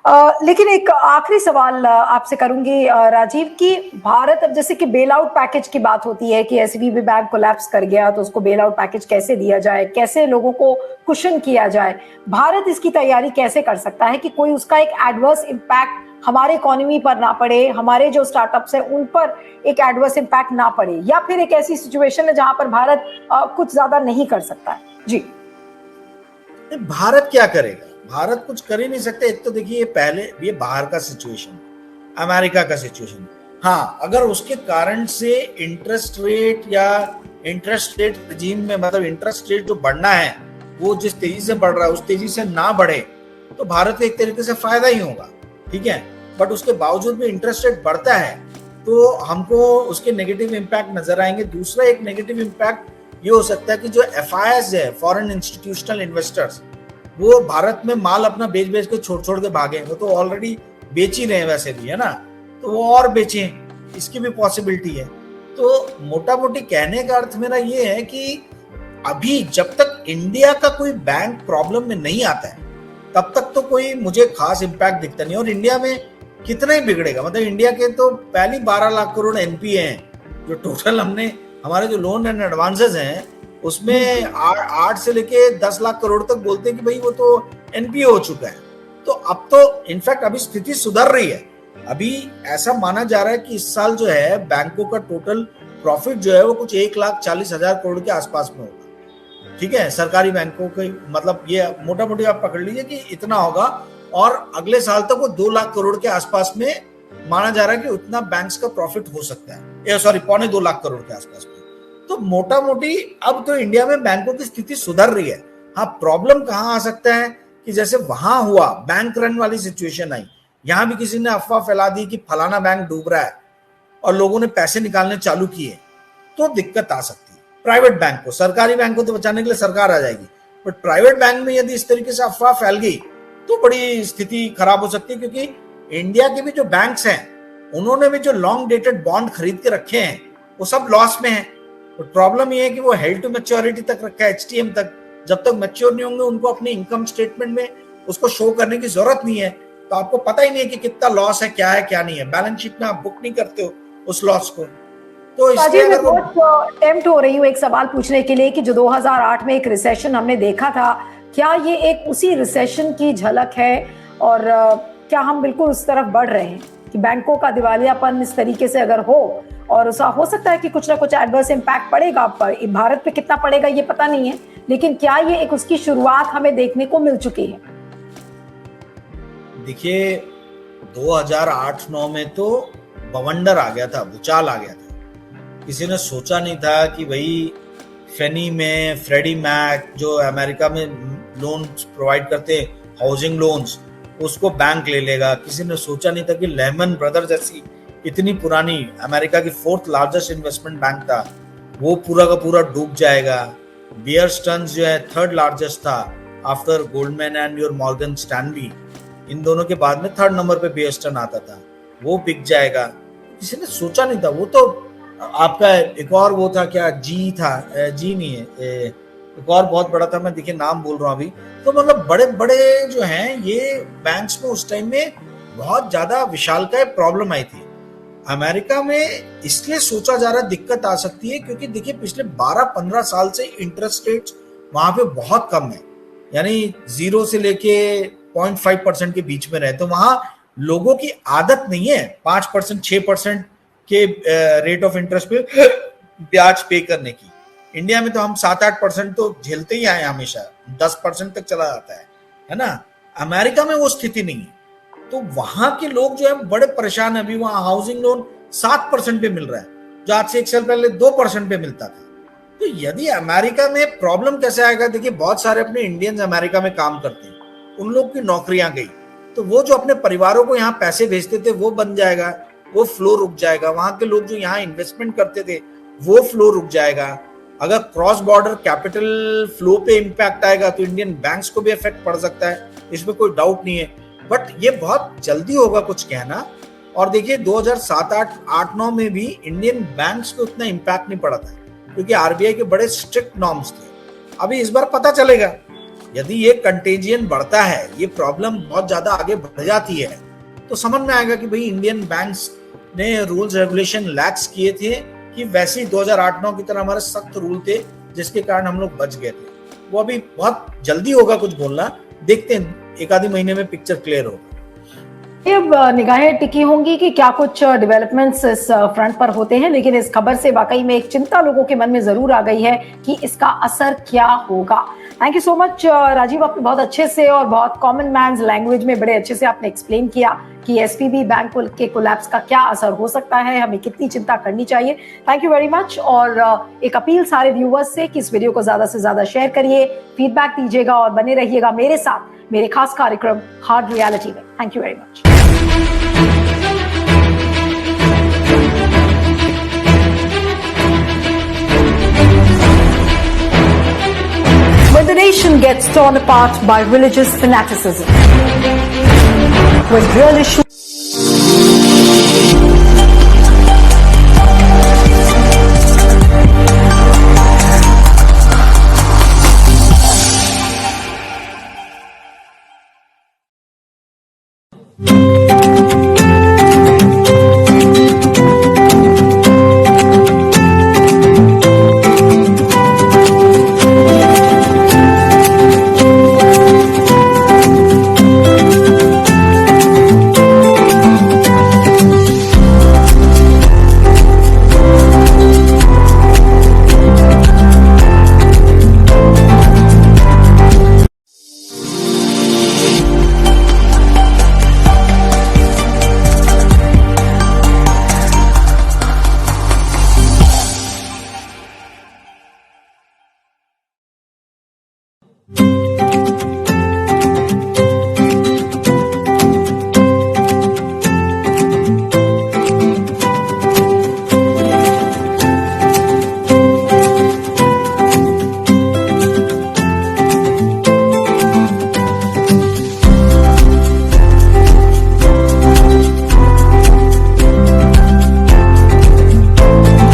लेकिन एक आखिरी सवाल आपसे करूंगी राजीव, कि भारत अब जैसे कि बेल आउट पैकेज की बात होती है कि एसवीबी बैंक कोलैप्स कर गया तो उसको बेल आउट पैकेज कैसे दिया जाए, कैसे लोगों को कुशन किया जाए, भारत इसकी तैयारी कैसे कर सकता है कि कोई उसका एक एडवर्स इम्पैक्ट हमारे इकोनॉमी पर ना पड़े, हमारे जो स्टार्टअप्स हैं उन पर एक एडवर्स इम्पैक्ट ना पड़े, या फिर एक ऐसी सिचुएशन है जहां पर भारत कुछ ज्यादा नहीं कर सकता है? जी, भारत क्या करेगा? भारत कुछ कर ही नहीं सकते। एक तो देखिए, पहले ये बाहर का सिचुएशन, अमेरिका का सिचुएशन। हाँ, अगर उसके कारण से इंटरेस्ट रेट रिजीम में, मतलब इंटरेस्ट रेट जो बढ़ना है वो जिस तेजी से बढ़ रहा है उस तेजी से ना बढ़े तो भारत को एक तरीके से फायदा ही होगा, ठीक है। बट उसके बावजूद भी इंटरेस्ट रेट बढ़ता है तो हमको उसके नेगेटिव इम्पैक्ट नजर आएंगे। दूसरा एक नेगेटिव इम्पैक्ट ये हो सकता है कि जो FIIs है, फॉरेन इंस्टीट्यूशनल इन्वेस्टर्स, वो भारत में माल अपना बेच बेच के छोड़ के भागे। वो तो ऑलरेडी बेच ही रहे हैं वैसे भी, है ना, तो वो और बेचें, इसकी भी पॉसिबिलिटी है। तो मोटा मोटी कहने का अर्थ मेरा ये है कि अभी जब तक इंडिया का कोई बैंक प्रॉब्लम में नहीं आता है तब तक तो कोई मुझे खास इम्पैक्ट दिखता नहीं। और इंडिया में कितना ही बिगड़ेगा, मतलब इंडिया के तो पहली 12 लाख करोड़ NPA हैं। जो टोटल हमने हमारे जो लोन एंड एडवांसेस हैं उसमें 8 से लेके 10 लाख करोड़ तक बोलते हैं कि भाई वो तो NPA हो चुका है। तो अब तो इनफैक्ट अभी स्थिति सुधर रही है। अभी ऐसा माना जा रहा है कि इस साल जो है बैंकों का टोटल प्रॉफिट जो है वो कुछ 1,40,000 करोड़ के आसपास में होगा, ठीक है, सरकारी बैंकों के। मतलब ये मोटा मोटी आप पकड़ लीजिए कि इतना होगा। और अगले साल तक वो 2 लाख करोड़ के आसपास में माना जा रहा है कि उतना बैंक्स का प्रॉफिट हो सकता है, सॉरी 2.25 लाख करोड़ के आसपास में। तो मोटा मोटी अब तो इंडिया में बैंकों की स्थिति सुधर रही है। हाँ, प्रॉब्लम कहाँ आ सकता है कि जैसे वहां हुआ बैंक रन वाली सिचुएशन आई, यहां भी किसी ने अफवाह फैला दी कि फलाना बैंक डूब रहा है और लोगों ने पैसे निकालने चालू किए, तो दिक्कत आ सकती है। प्राइवेट बैंक को, सरकारी बैंक को तो बचाने के लिए सरकार आ जाएगी, बट प्राइवेट बैंक में यदि इस तरीके से अफवाह फैल गई तो बड़ी स्थिति खराब हो सकती है। क्योंकि इंडिया के भी जो बैंक्स हैं उन्होंने भी जो लॉन्ग डेटेड बॉन्ड खरीद के रखे हैं वो सब लॉस में है। तो प्रॉब्लम ये है कि वो हेल्ड टू मैच्योरिटी तक रखा है, HTM तक। जब तक मैच्योर नहीं होंगे उनको अपने इनकम स्टेटमेंट में उसको शो करने की जरूरत नहीं है, तो आपको पता ही नहीं है कि कितना लॉस है क्या नहीं है। बैलेंस शीट में आप बुक नहीं करते हो उस लॉस को। तो इसलिए मैं बहुत टेम्प्ट हो रही हूँ एक सवाल पूछने के लिए कि जो 2008 में एक रिसेशन हमने देखा था, क्या ये एक उसी रिसेशन की झलक है? और क्या हम बिल्कुल उस तरफ बढ़ रहे हैं कि बैंकों का दिवालियापन इस तरीके से अगर हो, और उसका हो सकता है कि कुछ ना कुछ एडवर्स इम्पैक्ट पड़ेगा, भारत पे कितना पड़ेगा ये पता नहीं है, लेकिन क्या ये एक उसकी शुरुआत हमें देखने को मिल चुकी है? देखिए, 2008-9 में तो बवंडर आ गया था, भूचाल आ गया था। किसी ने सोचा नहीं था कि भाई फेनी में फ्रेडी मैक जो अमेरिका में लोन्स प्रोवाइड करते हैं, हाउसिंग लोन्स, उसको बैंक ले लेगा। किसी ने सोचा नहीं था कि लेहमन ब्रदर्स जैसी इतनी पुरानी, अमेरिका की 4th लार्जेस्ट इन्वेस्टमेंट बैंक था, वो पूरा का पूरा डूब जाएगा। बियर स्टर्न्स जो है 3rd लार्जेस्ट था after Goldman and your Morgan Stanley, इन दोनों के बाद में 3rd नंबर पे बियर स्टर्न आता था, वो बिक जाएगा। किसी ने सोचा नहीं था। वो तो आपका एक और वो था, क्या जी था, जी नहीं है, एक और बहुत बड़ा था, मैं देखिए नाम बोल रहा हूँ अभी। तो मतलब बड़े बड़े जो हैं ये बैंक्स में उस टाइम में बहुत ज्यादा विशालकाय प्रॉब्लम आई थी। अमेरिका में इसलिए सोचा जा रहा दिक्कत आ सकती है क्योंकि देखिए पिछले 12-15 साल से इंटरेस्ट रेट्स वहां पे बहुत कम है, यानी 0 से लेके 0.5% के बीच में रहे। तो वहां लोगों की आदत नहीं है 5%, 6% के रेट ऑफ इंटरेस्ट पे ब्याज पे करने की। इंडिया में तो हम 7-8% तो झेलते ही आए हमेशा, 10% तक चला जाता है ना। अमेरिका में वो स्थिति नहीं है, तो वहां के लोग जो है बड़े परेशान है। अभी वहां हाउसिंग लोन 7% पे मिल रहा है, जो आज से 1 साल पहले 2% पे मिलता था। तो यदि अमेरिका में प्रॉब्लम कैसे आएगा, देखिए बहुत सारे अपने इंडियंस अमेरिका में काम करते हैं, उन लोग की नौकरियां गई, तो वो जो अपने परिवारों को यहाँ पैसे भेजते थे वो बन जाएगा, वो फ्लो रुक जाएगा। वहां के लोग जो यहाँ इन्वेस्टमेंट करते थे वो फ्लो रुक जाएगा। अगर क्रॉस बॉर्डर कैपिटल फ्लो पे इंपैक्ट आएगा तो इंडियन बैंक्स को भी इफेक्ट पड़ सकता है, इसमें कोई डाउट नहीं है। बट ये बहुत जल्दी होगा कुछ कहना। और देखिए 2007-8-9 में भी इंडियन बैंक्स को उतना इंपैक्ट नहीं पड़ा था क्योंकि आरबीआई के बड़े स्ट्रिक्ट नॉर्म्स थे। अभी इस बार पता चलेगा यदि ये कंटेजियन बढ़ता है, ये प्रॉब्लम बहुत ज्यादा आगे बढ़ जाती है, तो समझ में आएगा कि भाई इंडियन बैंक्स ने रूल्स रेगुलेशन लैक्स किए थे कि वैसे ही 2008-9 की तरह हमारे सख्त रूल थे जिसके कारण हम लोग बच गए थे। वो अभी बहुत जल्दी होगा कुछ बोलना, देखते हैं एक आधे महीने में पिक्चर क्लियर होगा। अब निगाहें टिकी होंगी कि क्या कुछ डेवलपमेंट्स इस फ्रंट पर होते हैं, लेकिन इस खबर से वाकई में एक चिंता लोगों के मन में जरूर आ गई है कि इसका असर क्या होगा। Thank you so much Rajiv, आपने बहुत अच्छे से और बहुत कॉमन मैन्स लैंग्वेज में बड़े अच्छे से आपने एक्सप्लेन किया कि एसवीबी बैंक के कोलैप्स का क्या असर हो सकता है, हमें कितनी चिंता करनी चाहिए। Thank you very much. और एक अपील सारे व्यूअर्स से कि इस वीडियो को ज्यादा से ज्यादा शेयर करिए, फीडबैक दीजिएगा और बने रहिएगा मेरे साथ मेरे खास कार्यक्रम हार्ड रियलिटी में। Thank you very much. When the nation gets torn apart by religious fanaticism, when real issues